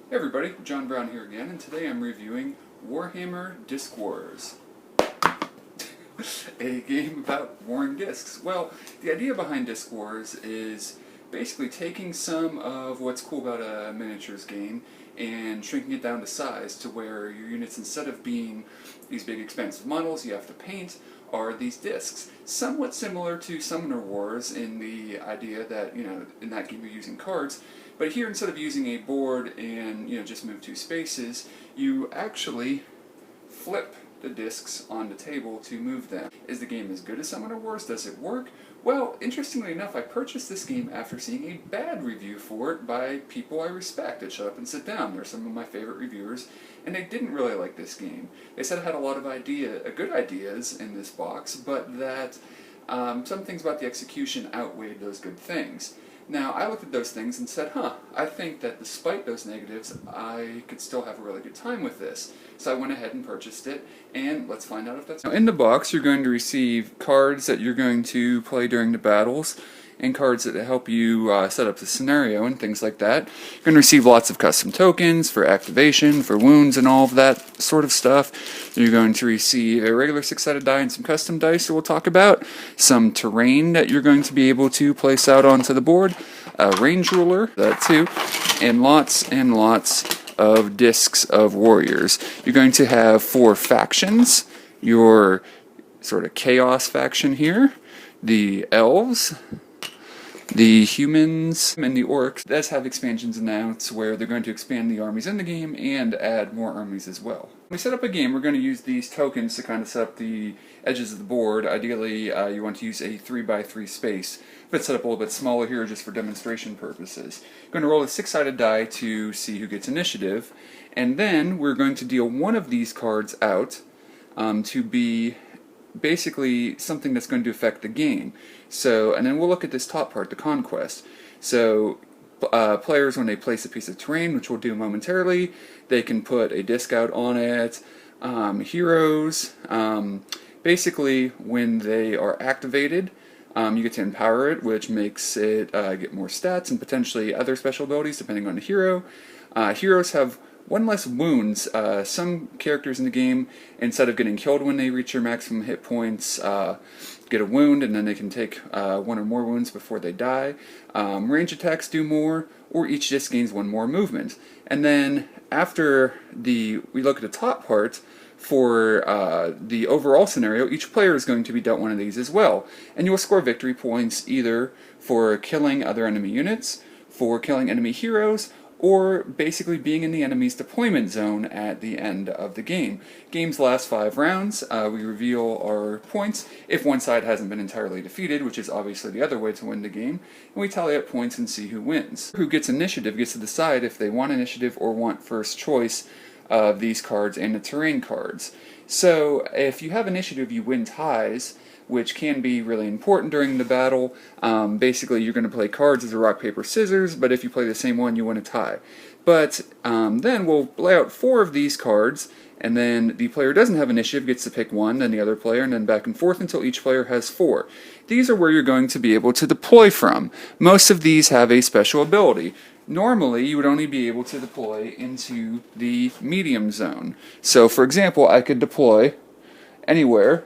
Hey everybody, John Brown here again, and today I'm reviewing Warhammer Diskwars, a game about warring discs. Well, the idea behind Disc Wars is basically taking some of what's cool about a miniatures game and shrinking it down to size to where your units, instead of being these big expensive models you have to paint, are these discs. Somewhat similar to Summoner Wars in the idea that, in that game you're using cards, but here instead of using a board and, just move two spaces, you actually flip the discs on the table to move them. Is the game as good as Summoner Wars? Does it work? Well, interestingly enough, I purchased this game after seeing a bad review for it by people I respect at Shut Up and Sit Down. They're some of my favorite reviewers, and they didn't really like this game. They said it had a lot of good ideas in this box, but that some things about the execution outweighed those good things. Now, I looked at those things and said, I think that despite those negatives, I could still have a really good time with this. So I went ahead and purchased it, and let's find out if that's... Now, in the box, you're going to receive cards that you're going to play during the battles, and cards that help you set up the scenario and things like that. You're going to receive lots of custom tokens for activation, for wounds, and all of that sort of stuff. You're going to receive a regular 6-sided die and some custom dice that we'll talk about, some terrain that you're going to be able to place out onto the board, a range ruler, that too, and lots of discs of warriors. You're going to have 4 factions. Your sort of chaos faction here, the elves, the humans, and the orcs does have expansions announced where they're going to expand the armies in the game and add more armies as well. When we set up a game, we're going to use these tokens to kind of set up the edges of the board. Ideally, you want to use a 3x3 space, but it's set up a little bit smaller here just for demonstration purposes. You're going to roll a 6-sided die to see who gets initiative, and then we're going to deal one of these cards out to be basically something that's going to affect the game. So, and then we'll look at this top part, the conquest. So, players, when they place a piece of terrain, which we'll do momentarily, they can put a disc out on it. Heroes, basically, when they are activated, you get to empower it, which makes it get more stats and potentially other special abilities depending on the hero. Heroes have 1 less wounds. Some characters in the game, instead of getting killed when they reach their maximum hit points, get a wound and then they can take 1 or more wounds before they die. Range attacks do more, or each disc gains 1 more movement. And then after we look at the top part, for the overall scenario, each player is going to be dealt 1 of these as well. And you will score victory points either for killing other enemy units, for killing enemy heroes, or basically being in the enemy's deployment zone at the end of the game. Games last 5 rounds. We reveal our points if one side hasn't been entirely defeated, which is obviously the other way to win the game, and we tally up points and see who wins. Who gets initiative gets to decide if they want initiative or want first choice of these cards and the terrain cards. So if you have initiative, you win ties, which can be really important during the battle. Basically, you're going to play cards as a rock, paper, scissors, but if you play the same one, you win a tie. But then we'll lay out 4 of these cards, and then the player who doesn't have initiative gets to pick 1, then the other player, and then back and forth until each player has 4. These are where you're going to be able to deploy from. Most of these have a special ability. Normally, you would only be able to deploy into the medium zone. So, for example, I could deploy anywhere,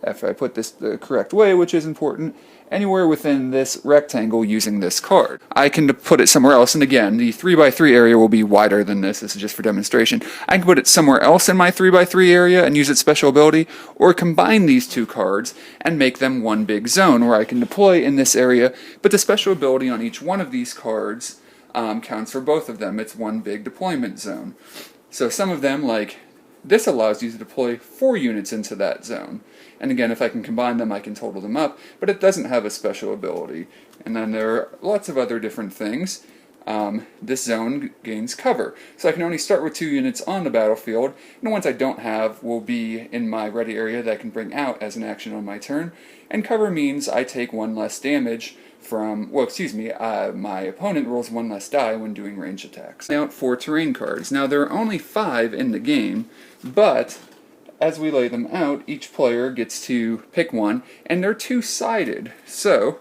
if I put this the correct way, which is important, anywhere within this rectangle using this card. I can put it somewhere else, and again, the 3x3 area will be wider than this. This is just for demonstration. I can put it somewhere else in my 3x3 area and use its special ability, or combine these 2 cards and make them 1 big zone where I can deploy in this area, but the special ability on each one of these cards counts for both of them. It's 1 big deployment zone. So some of them, like this, allows you to deploy 4 units into that zone. And again, if I can combine them, I can total them up, but it doesn't have a special ability. And then there are lots of other different things. This zone gains cover. So I can only start with 2 units on the battlefield, and the ones I don't have will be in my ready area that I can bring out as an action on my turn. And cover means I take 1 less damage from, my opponent rolls 1 less die when doing range attacks. Now 4 terrain cards. Now there are only 5 in the game, but as we lay them out, each player gets to pick 1, and they're 2-sided. So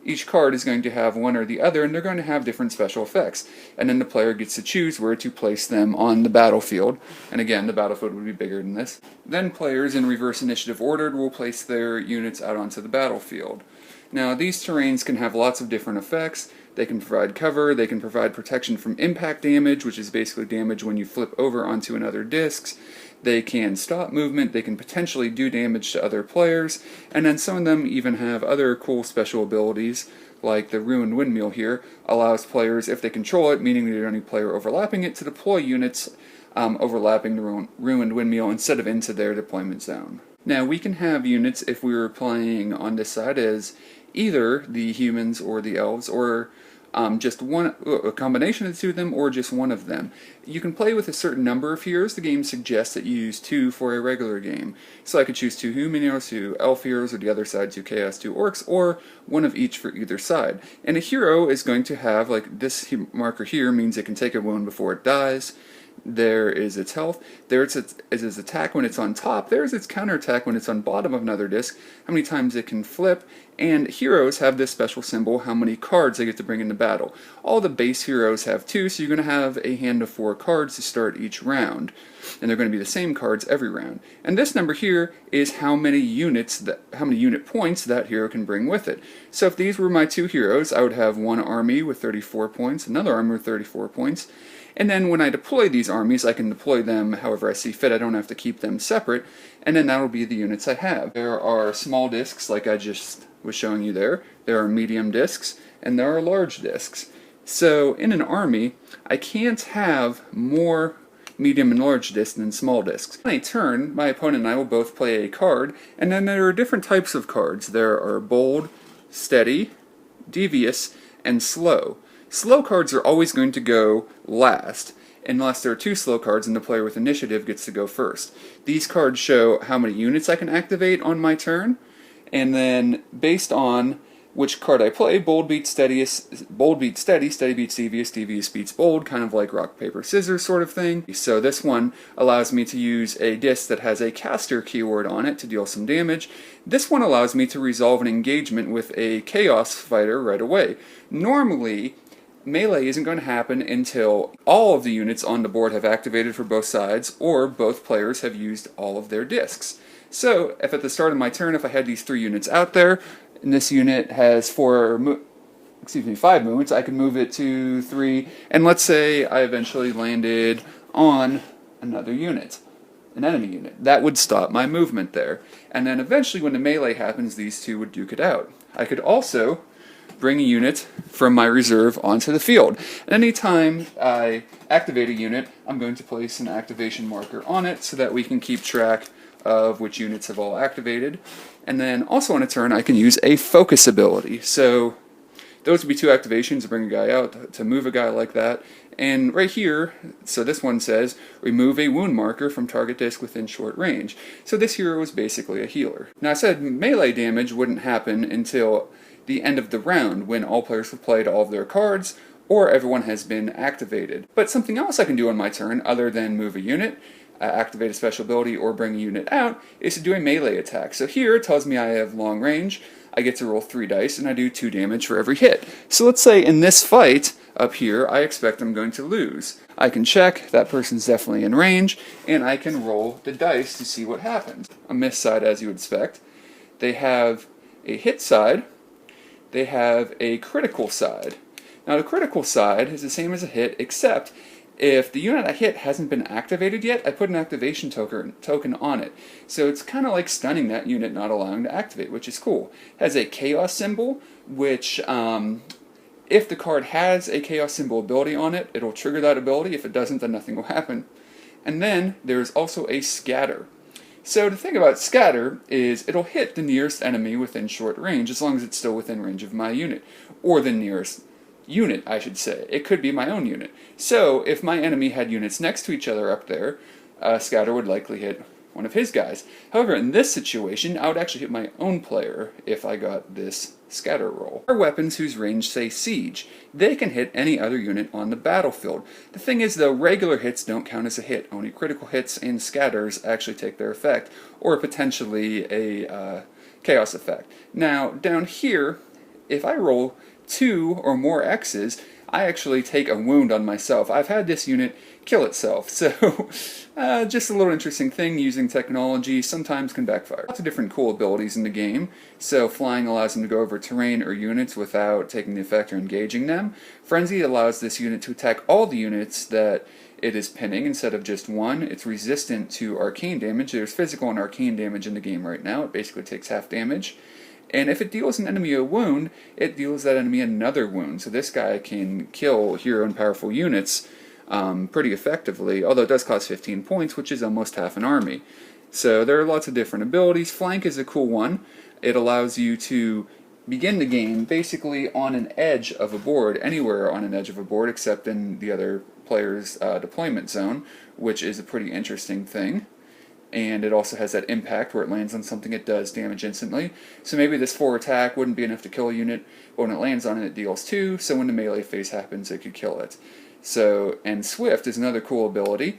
each card is going to have one or the other, and they're going to have different special effects. And then the player gets to choose where to place them on the battlefield. And again, the battlefield would be bigger than this. Then players, in reverse initiative order, will place their units out onto the battlefield. Now, these terrains can have lots of different effects. They can provide cover, they can provide protection from impact damage, which is basically damage when you flip over onto another disc. They can stop movement, they can potentially do damage to other players, and then some of them even have other cool special abilities, like the Ruined Windmill here, allows players, if they control it, meaning the only player overlapping it, to deploy units overlapping the Ruined Windmill instead of into their deployment zone. Now, we can have units, if we were playing on this side, as either the humans or the elves, or just one, a combination of the two of them, or just one of them. You can play with a certain number of heroes. The game suggests that you use 2 for a regular game. So I could choose 2 human heroes, 2 elf heroes, or the other side 2 chaos, 2 orcs, or one of each for either side. And a hero is going to have, like this marker here means it can take a wound before it dies. There is its health, there's its attack when it's on top, there's its counterattack when it's on bottom of another disc, how many times it can flip, and heroes have this special symbol, how many cards they get to bring into battle. All the base heroes have 2, so you're going to have a hand of 4 cards to start each round, and they're going to be the same cards every round. And this number here is how many unit points that hero can bring with it. So if these were my 2 heroes, I would have one army with 34 points, another army with 34 points, and then when I deploy these armies, I can deploy them however I see fit. I don't have to keep them separate, and then that'll be the units I have. There are small discs, like I just was showing you there. There are medium discs, and there are large discs. So in an army, I can't have more medium and large discs than small discs. On a turn, my opponent and I will both play a card, and then there are different types of cards. There are bold, steady, devious, and slow. Slow cards are always going to go last, unless there are 2 slow cards and the player with initiative gets to go first. These cards show how many units I can activate on my turn, and then based on which card I play, bold beats steady, steady beats devious, devious beats bold, kind of like rock, paper, scissors sort of thing. So this one allows me to use a disc that has a caster keyword on it to deal some damage. This one allows me to resolve an engagement with a chaos fighter right away. Normally, melee isn't going to happen until all of the units on the board have activated for both sides, or both players have used all of their discs. So, if at the start of my turn, if I had these 3 units out there, and this unit has 5 movements, I can move it to 3, and let's say I eventually landed on another unit, an enemy unit. That would stop my movement there. And then eventually when the melee happens, these 2 would duke it out. I could also bring a unit from my reserve onto the field. And anytime I activate a unit, I'm going to place an activation marker on it so that we can keep track of which units have all activated. And then also on a turn, I can use a focus ability. So those would be 2 activations to bring a guy out, to move a guy like that. And right here, so this one says, remove a wound marker from target disc within short range. So this hero is basically a healer. Now I said melee damage wouldn't happen until the end of the round, when all players have played all of their cards, or everyone has been activated. But something else I can do on my turn, other than move a unit, activate a special ability, or bring a unit out, is to do a melee attack. So here it tells me I have long range, I get to roll 3 dice, and I do 2 damage for every hit. So let's say in this fight, up here, I expect I'm going to lose. I can check, that person's definitely in range, and I can roll the dice to see what happens. A miss side, as you would expect. They have a hit side, they have a critical side. Now the critical side is the same as a hit, except if the unit I hit hasn't been activated yet, I put an activation token on it. So it's kind of like stunning that unit, not allowing to activate, which is cool. It has a chaos symbol, which if the card has a chaos symbol ability on it, it'll trigger that ability. If it doesn't, then nothing will happen. And then there's also a scatter. So the thing about scatter is it'll hit the nearest enemy within short range, as long as it's still within range of my unit. Or the nearest unit, I should say. It could be my own unit. So if my enemy had units next to each other up there, scatter would likely hit one of his guys. However, in this situation, I would actually hit my own player if I got this scatter roll. There are weapons whose range say siege. They can hit any other unit on the battlefield. The thing is, though, regular hits don't count as a hit. Only critical hits and scatters actually take their effect, or potentially a chaos effect. Now, down here, if I roll 2 or more X's, I actually take a wound on myself. I've had this unit kill itself, so just a little interesting thing using technology sometimes can backfire. Lots of different cool abilities in the game. So flying allows them to go over terrain or units without taking the effect or engaging them. Frenzy allows this unit to attack all the units that it is pinning instead of just one. It's resistant to arcane damage. There's physical and arcane damage in the game right now. It basically takes half damage. And if it deals an enemy a wound, it deals that enemy another wound. So this guy can kill hero and powerful units pretty effectively, although it does cost 15 points, which is almost half an army. So there are lots of different abilities. Flank is a cool one. It allows you to begin the game basically on an edge of a board, anywhere on an edge of a board except in the other player's deployment zone, which is a pretty interesting thing. And it also has that impact where it lands on something, it does damage instantly. So maybe this 4 attack wouldn't be enough to kill a unit, but when it lands on it, it deals 2, so when the melee phase happens, it could kill it. So, and Swift is another cool ability,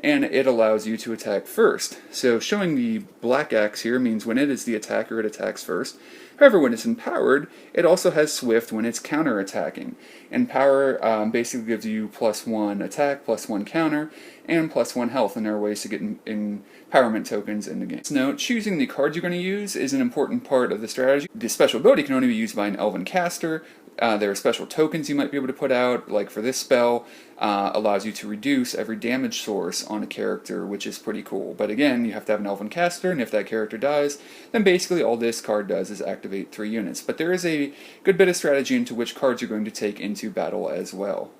and it allows you to attack first. So showing the black axe here means when it is the attacker, it attacks first. However, when it's empowered, it also has Swift when it's counter-attacking. And power basically gives you +1 attack, +1 counter, and +1 health, and there are ways to get empowerment tokens in the game. Note, choosing the cards you're going to use is an important part of the strategy. The special ability can only be used by an elven caster. There are special tokens you might be able to put out, like for this spell, allows you to reduce every damage source on a character, which is pretty cool. But again, you have to have an elven caster, and if that character dies, then basically all this card does is activate 3 units. But there is a good bit of strategy into which cards you're going to take into battle as well.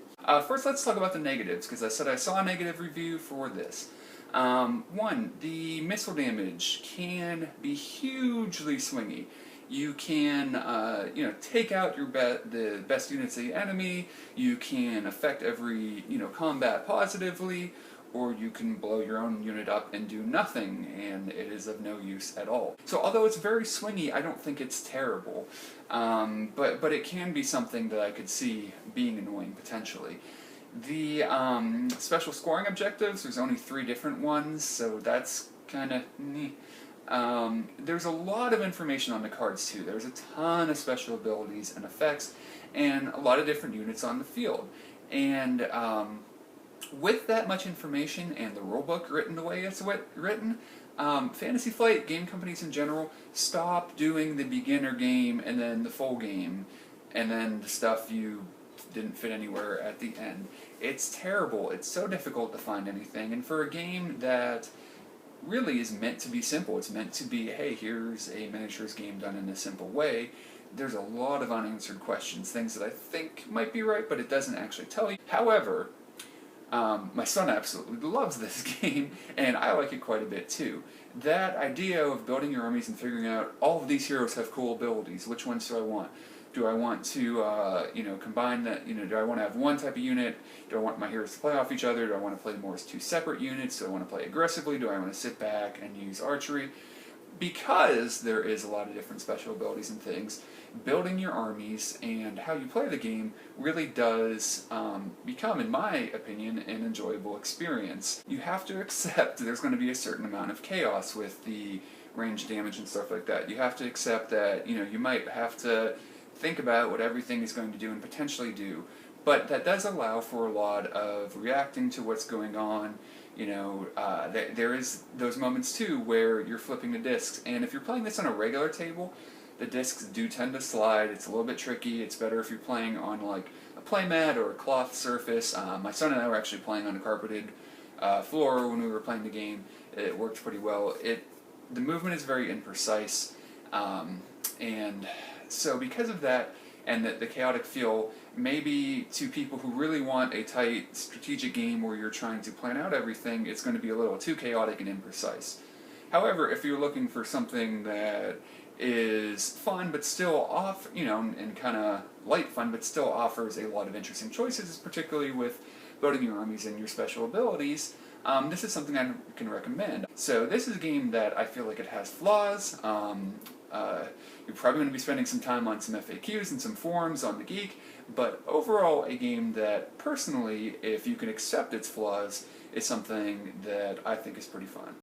First, let's talk about the negatives, because I said I saw a negative review for this. One, the missile damage can be hugely swingy. You can, take out the best units of the enemy. You can affect every, combat positively, or you can blow your own unit up and do nothing, and it is of no use at all. So although it's very swingy, I don't think it's terrible. But it can be something that I could see being annoying potentially. The special scoring objectives, there's only 3 different ones, so that's kind of neat. There's a lot of information on the cards too. There's a ton of special abilities and effects and a lot of different units on the field. And with that much information and the rulebook written the way it's written, Fantasy Flight, game companies in general, stop doing the beginner game and then the full game and then the stuff you didn't fit anywhere at the end. It's terrible. It's so difficult to find anything, and for a game that really is meant to be simple, it's meant to be, hey, here's a miniatures game done in a simple way, there's a lot of unanswered questions, things that I think might be right, but it doesn't actually tell you. However, my son absolutely loves this game, and I like it quite a bit too. That idea of building your armies and figuring out all of these heroes have cool abilities, which ones do I want? Do I want to, combine that, do I want to have one type of unit? Do I want my heroes to play off each other? Do I want to play them more as 2 separate units? Do I want to play aggressively? Do I want to sit back and use archery? Because there is a lot of different special abilities and things, building your armies and how you play the game really does become, in my opinion, an enjoyable experience. You have to accept there's going to be a certain amount of chaos with the range damage and stuff like that. You have to accept that, you might have to think about what everything is going to do and potentially do, but that does allow for a lot of reacting to what's going on. There is those moments too where you're flipping the discs, and if you're playing this on a regular table, the discs do tend to slide. It's a little bit tricky. It's better if you're playing on like a playmat or a cloth surface. My son and I were actually playing on a carpeted floor when we were playing the game. It worked pretty well. The movement is very imprecise, and so because of that, and the chaotic feel, maybe to people who really want a tight strategic game where you're trying to plan out everything, it's going to be a little too chaotic and imprecise. However, if you're looking for something that is fun but still and kind of light fun but still offers a lot of interesting choices, particularly with building your armies and your special abilities, this is something I can recommend. So this is a game that I feel like it has flaws. You're probably going to be spending some time on some FAQs and some forums on The Geek, but overall a game that, personally, if you can accept its flaws, is something that I think is pretty fun.